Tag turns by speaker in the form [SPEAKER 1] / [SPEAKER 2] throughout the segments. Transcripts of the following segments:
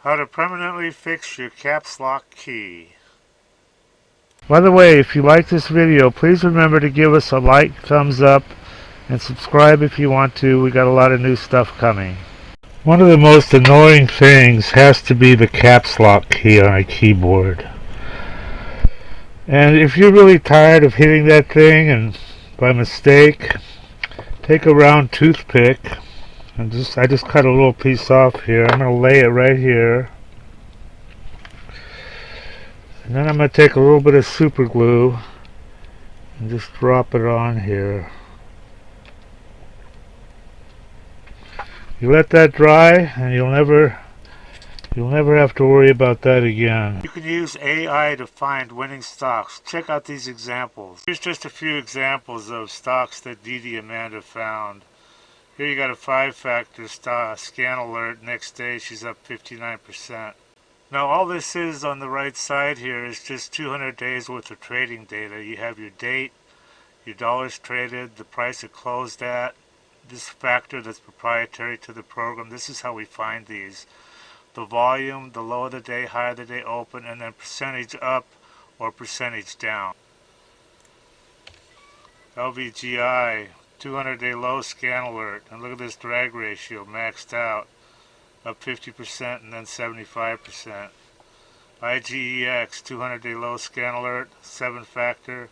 [SPEAKER 1] How to permanently fix your caps lock key. By the way, if you like this video, please remember to give us a like, thumbs up, and subscribe if you want to. We got a lot of new stuff coming. One of the most annoying things has to be the caps lock key on a keyboard. And if you're really tired of hitting that thing and by mistake, take a round toothpick and I just cut a little piece off here. I'm going to lay it right here. And then I'm going to take a little bit of super glue and just drop it on here. You let that dry and you'll never have to worry about that again. You can use AI to find winning stocks. Check out these examples. Here's just a few examples of stocks that DDAmanda found. Here you got a 5-factor scan alert. Next day she's up 59%. Now all this is on the right side here is just 200 days worth of trading data. You have your date, your dollars traded, the price it closed at, this factor that's proprietary to the program. This is how we find these. The volume, the lower the day, higher the day open, and then percentage up or percentage down. LVGI, 200-day low scan alert, and look at this drag ratio maxed out, up 50% and then 75%. IGEX, 200-day low scan alert, 7-factor,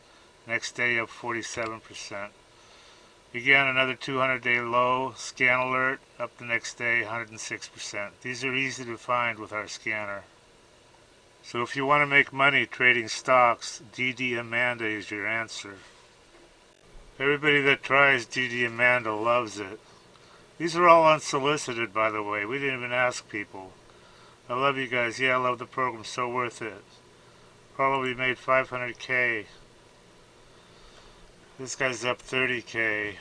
[SPEAKER 1] next day up 47%. Again, another 200-day low scan alert, up the next day 106%. These are easy to find with our scanner. So if you want to make money trading stocks, DDAmanda is your answer. Everybody that tries DDAmanda loves it. These are all unsolicited, by the way. We didn't even ask people. I love you guys. Yeah, I love the program. So worth it. Probably made 500K. This guy's up 30K.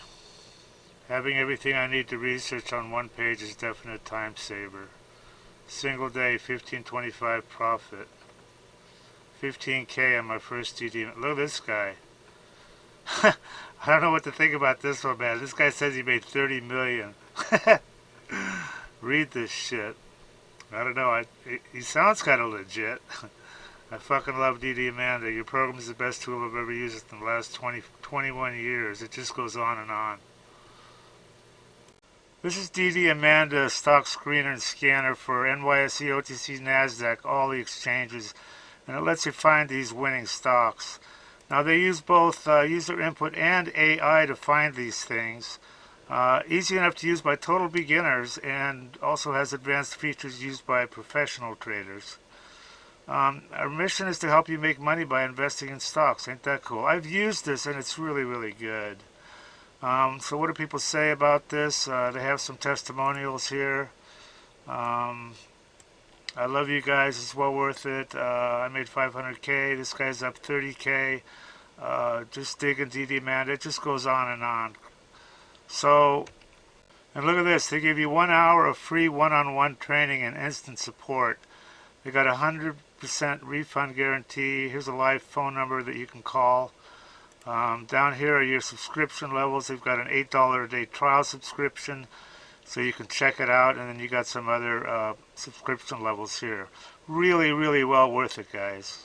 [SPEAKER 1] Having everything I need to research on one page is definite time saver. Single day, 1525 profit. 15K on my first DD. Look at this guy. I don't know what to think about this one, man. This guy says he made 30 million. Read this shit. I don't know. He sounds kind of legit. I fucking love DDAmanda. Your program is the best tool I've ever used in the last 21 years. It just goes on and on. This is DDAmanda stock screener and scanner for NYSE, OTC, NASDAQ, all the exchanges, and it lets you find these winning stocks. Now they use both user input and AI to find these things. Easy enough to use by total beginners, and also has advanced features used by professional traders. Our mission is to help you make money by investing in stocks. Ain't that cool? I've used this and it's really, really good. So what do people say about this? They have some testimonials here. I love you guys. It's well worth it. I made 500K. This guy's up 30K. Just digging DDAmanda. It just goes on and on. So, and look at this. They give you 1 hour of free one-on-one training and instant support. They got 100% refund guarantee. Here's a live phone number that you can call. Down here are your subscription levels. They've got an $8 a day trial subscription, so you can check it out, and then you got some other subscription levels here. Really, really well worth it, guys.